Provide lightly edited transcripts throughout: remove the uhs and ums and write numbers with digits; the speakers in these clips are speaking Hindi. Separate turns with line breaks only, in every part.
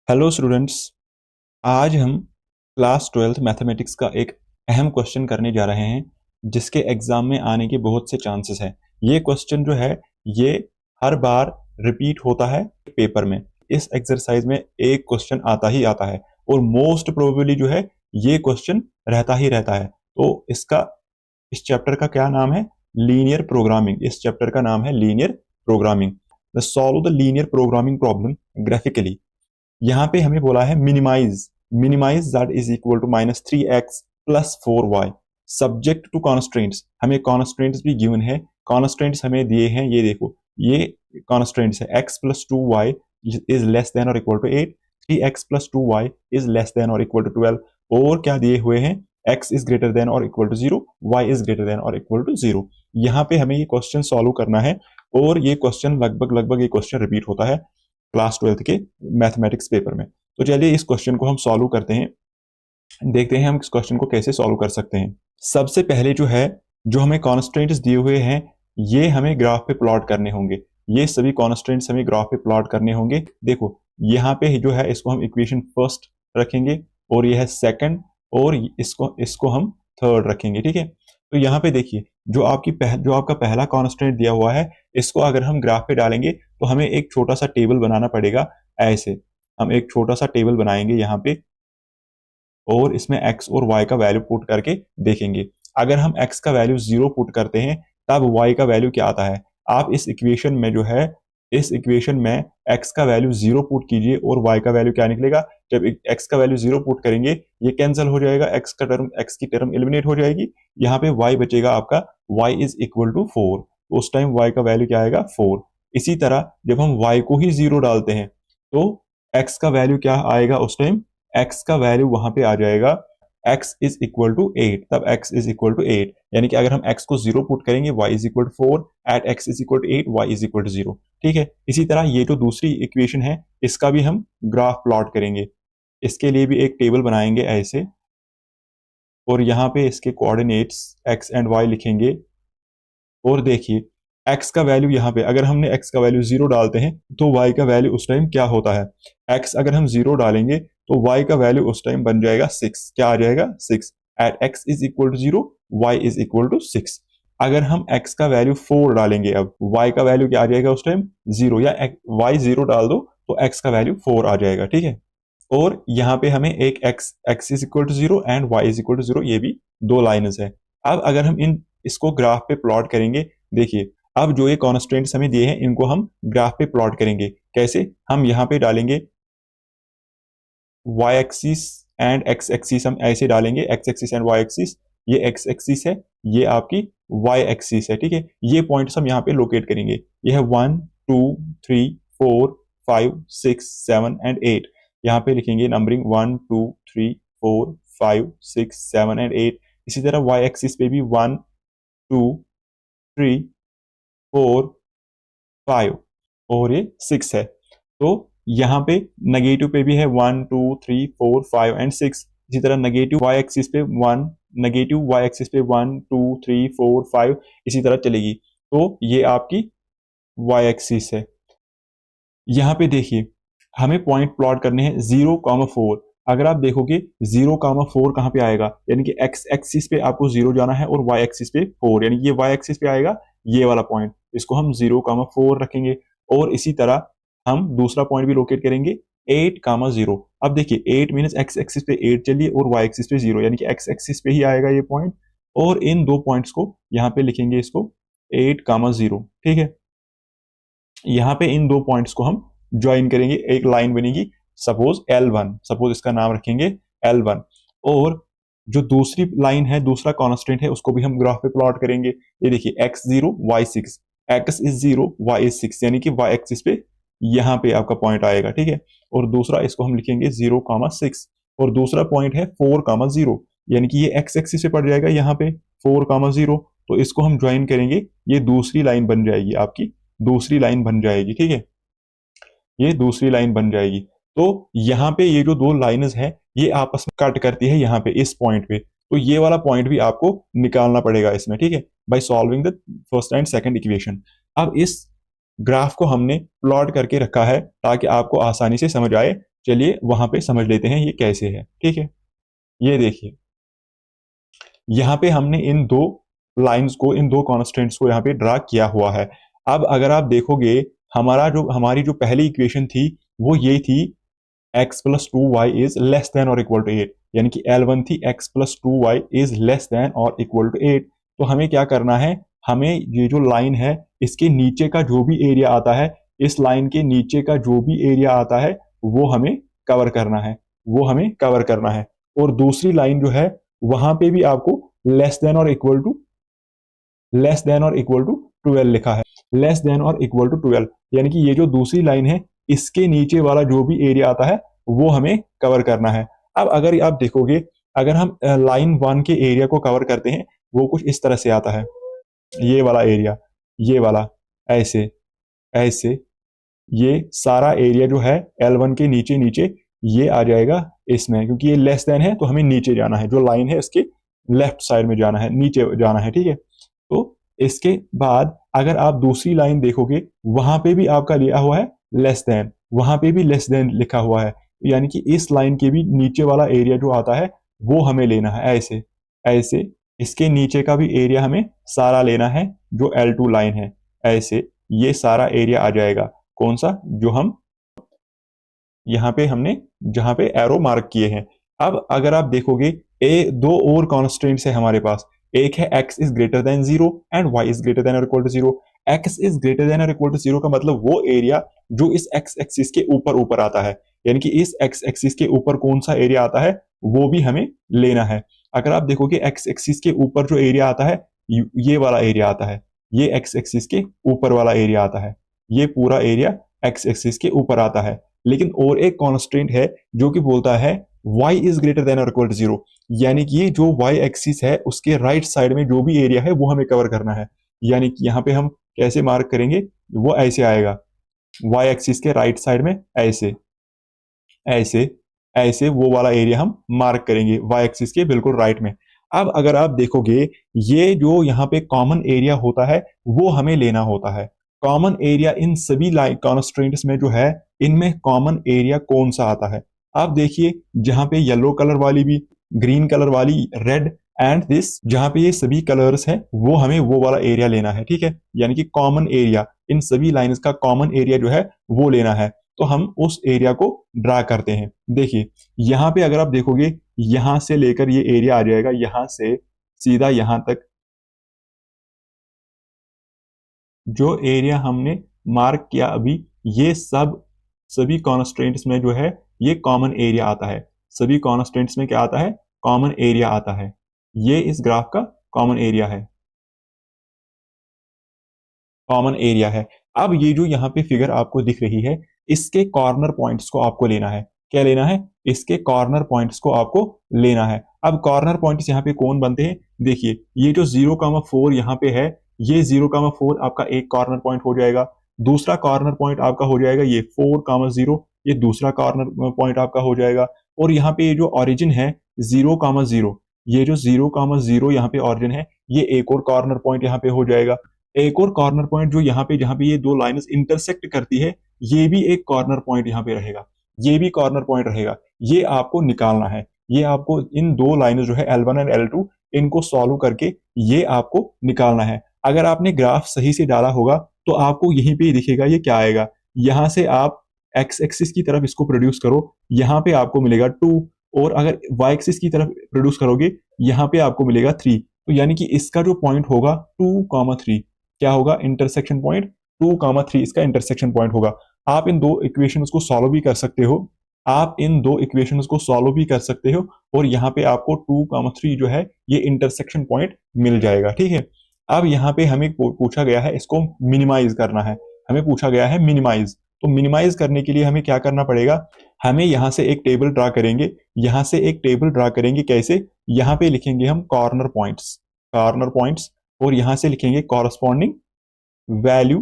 Hello students. आज हम क्लास 12th मैथमेटिक्स का एक अहम क्वेश्चन करने जा रहे हैं जिसके एग्जाम में आने के बहुत से चांसेस हैं। ये क्वेश्चन जो है ये हर बार रिपीट होता है पेपर में। इस एक्सरसाइज में एक क्वेश्चन आता ही आता है और मोस्ट प्रोबेबली जो है ये क्वेश्चन रहता ही रहता है। तो इस चैप्टर का क्या नाम है? Linear programming. इस चैप्टर का नाम है linear programming. The solve the linear programming problem graphically. यहाँ पे हमें बोला है minimize minimize that is equal to -3x plus 4y subject to constraints. हमें कॉन्स्ट्रेंट्स भी गिवन है। कॉन्स्ट्रेंट्स हमें दिए हैं, ये देखो, ये कॉन्स्ट्रेंट्स है। x plus 2y is less than और equal to 8, 3x plus 2y is less than और इक्वल टू 12। और क्या दिए हुए हैं? x इज ग्रेटर देन और equal to 0, y is greater than और इक्वल टू 0। यहाँ पे हमें ये क्वेश्चन सॉल्व करना है और ये क्वेश्चन लगभग ये क्वेश्चन रिपीट होता है क्लास 12th के मैथमेटिक्स पेपर में। तो चलिए इस क्वेश्चन को हम सॉल्व करते हैं, देखते हैं हम इस क्वेश्चन को कैसे सॉल्व कर सकते हैं। सबसे पहले जो है, जो हमें कॉन्स्टेंट्स दिए हुए हैं ये हमें ग्राफ पे प्लॉट करने होंगे। ये सभी कॉन्स्टेंट्स हमें ग्राफ पे प्लॉट करने होंगे। देखो यहाँ पे जो है इसको हम इक्वेशन फर्स्ट रखेंगे और ये है सेकंड, और इसको हम थर्ड रखेंगे। ठीक है, तो यहाँ पे देखिए जो आपका पहला कॉन्स्टेंट दिया हुआ है इसको अगर हम ग्राफ पे डालेंगे तो हमें एक छोटा सा टेबल बनाना पड़ेगा। ऐसे हम एक छोटा सा टेबल बनाएंगे यहाँ पे और इसमें x और y का वैल्यू पुट करके देखेंगे। अगर हम x का वैल्यू 0 पुट करते हैं तब y का वैल्यू क्या आता है? आप इस इक्वेशन में जो है, इस इक्वेशन में x का वैल्यू 0 पुट कीजिए और y का वैल्यू क्या निकलेगा? जब x का वैल्यू 0 पुट करेंगे ये कैंसिल हो जाएगा, x की टर्म एलिमिनेट हो जाएगी। यहाँ पे y बचेगा आपका, y इज इक्वल टू 4। तो उस टाइम y का वैल्यू क्या आएगा? 4। इसी तरह जब हम y को ही 0 डालते हैं तो x का वैल्यू क्या आएगा? उस टाइम x का वैल्यू वहां पे आ जाएगा x इज इक्वल टू 8। तब x इज इक्वल टू 8, यानी कि अगर हम x को 0 पुट करेंगे y is equal to 4, at x is equal to 8, y is equal to 0। ठीक है, इसी तरह ये जो दूसरी इक्वेशन है इसका भी हम ग्राफ प्लॉट करेंगे। इसके लिए भी एक टेबल बनाएंगे ऐसे, और यहाँ पे इसके कोऑर्डिनेट्स x एंड y लिखेंगे। और देखिए x का वैल्यू यहाँ पे अगर हमने x का वैल्यू 0 डालते हैं तो y का वैल्यू उस टाइम क्या होता है? x अगर हम 0 डालेंगे तो y का वैल्यू उस टाइम बन जाएगा 6। क्या आ जाएगा? 6। At x is equal to 0, y is equal to 6। अगर हम x का वैल्यू 4 डालेंगे, अब y का वैल्यू क्या आ जाएगा उस टाइम? 0, या y 0 डाल दो तो x का वैल्यू 4 आ जाएगा। ठीक है, और यहाँ पे हमें एक x is equal to 0 and y is equal to 0, ये भी दो लाइन्स है। अब अगर हम इसको ग्राफ पे प्लॉट करेंगे, देखिए अब जो ये कॉन्स्टेंट्स हमें दिए हैं इनको हम ग्राफ पे प्लॉट करेंगे। कैसे? हम यहाँ पे डालेंगे y axis and x axis, हम ऐसे डालेंगे x axis and y axis. ये x एक्सिस है, ये आपकी y एक्सिस है। ठीक है, ये पॉइंट्स हम यहाँ पे लोकेट करेंगे। ये है 1 2 3 4 5 6 7 एंड 8। यहाँ पे लिखेंगे नंबरिंग 1 2 3 4 5 6 7 एंड 8। इसी तरह y एक्सिस पे भी 1 2 3 4 5 और ये 6 है। तो यहाँ पे नेगेटिव पे भी है 1 2 3 4 5 एंड 6। इसी तरह नेगेटिव y एक्सिस पे 1, नेगेटिव y एक्सिस पे 1 2 3 4 5, इसी तरह चलेगी। तो ये आपकी y एक्सिस है। यहाँ पे देखिए हमें पॉइंट प्लॉट करने हैं 0,4। अगर आप देखोगे 0,4 कहाँ पे आएगा, यानी कि x एक्सिस पे आपको 0 जाना है और y एक्सिस पे 4, यानी कि ये y एक्सिस पे आएगा ये वाला पॉइंट, इसको हम 0,4 रखेंगे। और इसी तरह हम दूसरा पॉइंट भी लोकेट करेंगे 8,0। अब देखिए 8 मीनस x एक्सिस पे 8 चलिए और y एक्सिस पे 0, यानी कि x एक्सिस पे ही आएगा ये पॉइंट। और इन दो पॉइंट्स को यहाँ पे लिखेंगे इसको 8,0। ठीक है, यहाँ पे इन दो पॉइंट्स को हम ज्वाइन करेंगे, एक लाइन बनेगी सपोज L1, सपोज इसका नाम रखेंगे L1। और जो दूसरी लाइन है, दूसरा कॉन्स्टेंट है, उसको भी हम ग्राफ पे प्लॉट करेंगे। ये देखिए x0 y6, x is 0 y is 6, यानी कि y एक्सिस पे यहाँ पे आपका पॉइंट आएगा। ठीक है, और दूसरा इसको हम लिखेंगे 0,6, और दूसरा पॉइंट है 4,0, यानी कि ये x एक्सिस पे पड़ जाएगा यहाँ पे 4,0। तो इसको हम ज्वाइन करेंगे, ये दूसरी लाइन बन जाएगी आपकी, दूसरी लाइन बन जाएगी। ठीक है, ये दूसरी लाइन बन जाएगी। तो यहाँ पे ये जो दो लाइन्स हैं ये आपस में कट करती है यहाँ पे इस पॉइंट पे, तो ये वाला पॉइंट भी आपको निकालना पड़ेगा इसमें। ठीक है, by solving the first and second equation. अब इस ग्राफ को हमने प्लॉट करके रखा है ताकि आपको आसानी से समझ आए। चलिए वहां पे समझ लेते हैं ये कैसे है। ठीक है, ये देखिए यहाँ पे हमने इन दो लाइंस को, इन दो कॉन्स्टेंट्स को यहाँ पे ड्रा किया हुआ है। अब अगर आप देखोगे हमारी जो पहली इक्वेशन थी वो ये थी x plus two Y is less than और इक्वल टू 8, यानी कि L1 थी x plus two Y is less than और इक्वल टू 8। तो हमें क्या करना है, हमें ये जो लाइन है इसके नीचे का जो भी एरिया आता है, इस लाइन के नीचे का जो भी एरिया आता है वो हमें कवर करना है, वो हमें कवर करना है। और दूसरी लाइन जो है वहां पे भी आपको लेस देन और इक्वल टू 12 लिखा है, लेस देन और इक्वल टू 12, यानी कि ये जो दूसरी लाइन है इसके नीचे वाला जो भी एरिया आता है वो हमें कवर करना है। अब अगर आप देखोगे, अगर हम लाइन 1 के एरिया को कवर करते हैं वो कुछ इस तरह से आता है, ये वाला एरिया, ये वाला, ऐसे ऐसे, ये सारा एरिया जो है L1 के नीचे नीचे ये आ जाएगा इसमें, क्योंकि ये लेस देन है तो हमें नीचे जाना है, जो लाइन है इसके लेफ्ट साइड में जाना है, नीचे जाना है। ठीक है, तो इसके बाद अगर आप दूसरी लाइन देखोगे वहां पे भी आपका लिया हुआ है लेस देन, वहां पे भी लेस देन लिखा हुआ है, यानी कि इस लाइन के भी नीचे वाला एरिया जो आता है वो हमें लेना है, ऐसे ऐसे इसके नीचे का भी एरिया हमें सारा लेना है, जो L2 लाइन है, ऐसे ये सारा एरिया आ जाएगा। कौन सा, जो हम यहाँ पे हमने जहां पे एरो मार्क किए हैं। अब अगर आप देखोगे दो और कॉन्स्टेंट्स है हमारे पास, एक है x is greater than 0 and y is greater than और equal to 0। x is greater than और इक्वल टू 0 का मतलब वो एरिया जो इस x एक्सिस के ऊपर ऊपर आता है, यानी कि इस x एक्सिस के ऊपर कौन सा एरिया आता है वो भी हमें लेना है। अगर आप देखोगे x एक्सिस के ऊपर जो एरिया आता है ये वाला एरिया आता है, ये x एक्सिस के ऊपर वाला एरिया आता है, ये पूरा एरिया x एक्सिस के ऊपर आता है। लेकिन और एक कॉन्स्टेंट है जो कि बोलता है y इज ग्रेटर देन और इक्वल टू 0, यानी कि ये जो y एक्सिस है उसके राइट साइड में जो भी एरिया है वो हमें कवर करना है। यानी कि यहाँ पे हम कैसे मार्क करेंगे, वो ऐसे आएगा, y एक्सिस के राइट साइड में ऐसे ऐसे ऐसे वो वाला एरिया हम मार्क करेंगे y एक्सिस के बिल्कुल राइट में। अब अगर आप देखोगे ये जो यहाँ पे कॉमन एरिया होता है वो हमें लेना होता है। कॉमन एरिया इन सभी कॉन्स्ट्रेंट्स में जो है इनमें कॉमन एरिया कौन सा आता है, आप देखिए जहां पे येलो कलर वाली भी, ग्रीन कलर वाली, रेड एंड दिस, जहां पे ये सभी कलर्स हैं वो हमें वो वाला एरिया लेना है। ठीक है, यानी कि कॉमन एरिया, इन सभी लाइंस का कॉमन एरिया जो है वो लेना है। तो हम उस एरिया को ड्रा करते हैं। देखिए यहाँ पे अगर आप देखोगे यहां से लेकर ये एरिया आ जाएगा, यहां से सीधा यहां तक जो एरिया हमने मार्क किया अभी, ये सभी कॉन्स्टेंट्स में जो है ये कॉमन एरिया आता है। सभी कॉन्स्टेंट्स में क्या आता है, कॉमन एरिया आता है। ये इस ग्राफ का कॉमन एरिया है, कॉमन एरिया है। अब ये जो यहाँ पे फिगर आपको दिख रही है इसके कॉर्नर पॉइंट्स को आपको लेना है। क्या लेना है, इसके कॉर्नर पॉइंट्स को आपको लेना है। अब कॉर्नर पॉइंट्स यहाँ पे कौन बनते हैं, देखिए ये जो 0,4 यहाँ पे है, ये 0,4 आपका एक कॉर्नर पॉइंट हो जाएगा। दूसरा कॉर्नर पॉइंट आपका हो जाएगा ये 4,0, ये दूसरा कॉर्नर पॉइंट आपका हो जाएगा। और यहाँ पे ये जो ऑरिजिन है 0,0, ये जो 0,0 यहाँ पे ऑरिजिन है, ये एक और कॉर्नर पॉइंट यहाँ पे हो जाएगा। एक और कॉर्नर पॉइंट जो यहाँ पे, जहाँ पे ये दो लाइन्स इंटरसेक्ट करती है, ये भी एक कॉर्नर पॉइंट यहाँ पे रहेगा, ये भी कॉर्नर पॉइंट रहेगा। ये आपको निकालना है, ये आपको इन दो लाइनें जो है L1 एंड L2 इनको सॉल्व करके ये आपको निकालना है। अगर आपने ग्राफ सही से डाला होगा तो आपको यहीं पे ही दिखेगा ये क्या आएगा। यहाँ से आप एक्स एक्सिस की तरफ इसको प्रोड्यूस करो, यहाँ पे आपको मिलेगा 2, और अगर वाई एक्सिस की तरफ प्रोड्यूस करोगे यहाँ पे आपको मिलेगा 3। तो यानी कि इसका जो पॉइंट होगा 2,3, क्या होगा, इंटरसेक्शन पॉइंट 2,3 इसका इंटरसेक्शन पॉइंट होगा। आप इन दो इक्वेशंस को सॉल्व भी कर सकते हो, आप इन दो इक्वेशंस को सॉल्व भी कर सकते हो, और यहाँ पे आपको 2,3 जो है ये इंटरसेक्शन पॉइंट मिल जाएगा। ठीक है, अब यहाँ पे हमें पूछा गया है इसको मिनिमाइज करना है, हमें पूछा गया है मिनिमाइज। तो मिनिमाइज करने के लिए हमें क्या करना पड़ेगा, हमें यहाँ से एक टेबल ड्रा करेंगे, यहाँ से एक टेबल ड्रा करेंगे कैसे, यहाँ पे लिखेंगे हम कॉर्नर पॉइंट्स, कॉर्नर पॉइंट्स, और यहाँ से लिखेंगे value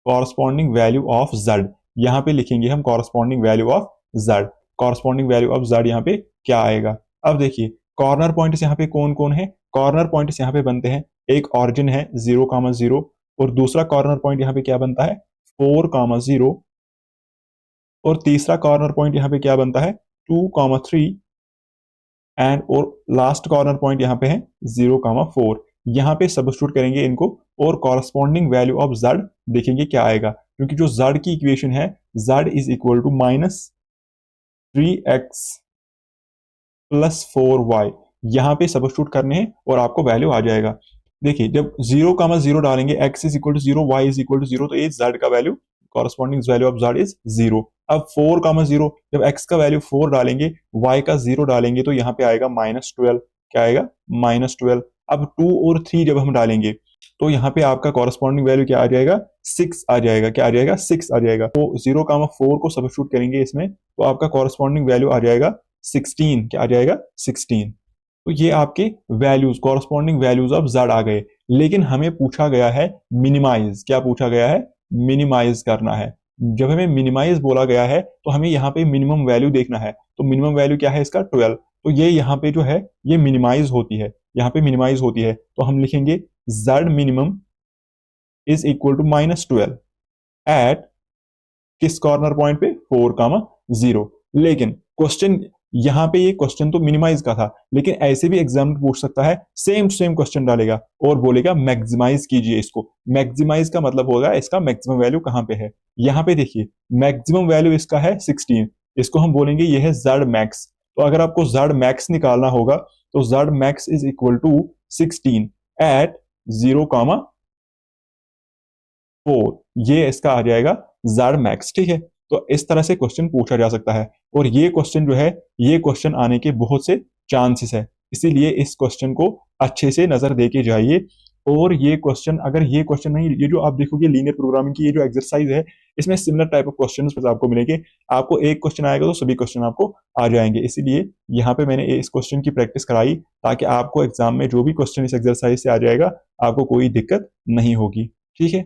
corresponding value of z, यहाँ पे लिखेंगे हम corresponding value of z। Corresponding value of z यहाँ पे क्या आएगा। अब देखिए कॉर्नर पॉइंट्स यहाँ पे कौन कौन है, कॉर्नर पॉइंट्स यहाँ पे बनते हैं, एक ऑरिजिन है 0,0, और दूसरा कॉर्नर पॉइंट यहाँ पे क्या बनता है 4,0, और तीसरा कॉर्नर पॉइंट यहाँ पे क्या बनता है 2,3 एंड और लास्ट कॉर्नर पॉइंट यहाँ पे है 0,4। यहाँ पे सब्स्टिट्यूट करेंगे इनको और कॉरस्पॉन्डिंग वैल्यू ऑफ z देखेंगे क्या आएगा, क्योंकि जो z की इक्वेशन है z is equal to -3x plus 4y, यहाँ पे सब्स्टिट्यूट करने हैं और आपको वैल्यू आ जाएगा। देखिए जब 0,0 डालेंगे x is equal to 0, y is equal to 0, तो ये z का value corresponding value of z is 0। अब 4,0 जब x का वैल्यू 4 डालेंगे, y का 0 डालेंगे, तो यहाँ पे आएगा -12। क्या आएगा -12। अब 2 और 3 जब हम डालेंगे तो यहाँ पे आपका कॉरस्पॉन्डिंग वैल्यू क्या आ जाएगा 6 आ जाएगा। क्या आ जाएगा 6 आ जाएगा। तो 0,4 को सब्स्टिट्यूट करेंगे इसमें तो आपका कॉरस्पॉन्डिंग वैल्यू आ जाएगा 16। क्या आ जाएगा 16। तो ये आपके values corresponding values of z आ गए। लेकिन हमें पूछा गया है मिनिमाइज। क्या पूछा गया है मिनिमाइज करना है। जब हमें मिनिमाइज बोला गया है तो हमें यहाँ पे मिनिमम वैल्यू देखना है। तो मिनिमम वैल्यू क्या है इसका 12। तो ये यहाँ पे जो है ये मिनिमाइज होती है, यहाँ पे मिनिमाइज होती है। तो हम लिखेंगे z minimum is equal to -12 at किस कॉर्नर पॉइंट पे 4,0। लेकिन क्वेश्चन यहाँ पे ये क्वेश्चन तो मिनिमाइज का था, लेकिन ऐसे भी एग्जाम में पूछ सकता है, सेम क्वेश्चन डालेगा और बोलेगा मैक्सिमाइज कीजिए इसको। मैक्सिमाइज का मतलब होगा इसका मैक्सिमम वैल्यू कहाँ पे है। यहाँ पे देखिए मैक्सिमम वैल्यू इसका है 16, इसको हम बोलेंगे ये है z मैक्स। तो अगर आपको z मैक्स निकालना होगा तो z max is equal to 16 at 0,4, ये इसका आ जाएगा z मैक्स। ठीक है, तो इस तरह से क्वेश्चन पूछा जा सकता है और ये क्वेश्चन जो है ये क्वेश्चन आने के बहुत से चांसेस है, इसीलिए इस क्वेश्चन को अच्छे से नजर दे के जाइए। और ये क्वेश्चन अगर ये क्वेश्चन नहीं, ये जो आप देखोगे लीनियर प्रोग्रामिंग की ये जो एक्सरसाइज है इसमें सिमिलर टाइप ऑफ क्वेश्चन आपको मिलेंगे। आपको एक क्वेश्चन आएगा तो सभी क्वेश्चन आपको आ जाएंगे, इसीलिए यहाँ पे मैंने इस क्वेश्चन की प्रैक्टिस कराई ताकि आपको एग्जाम में जो भी क्वेश्चन इस एक्सरसाइज से आ जाएगा आपको कोई दिक्कत नहीं होगी। ठीक है।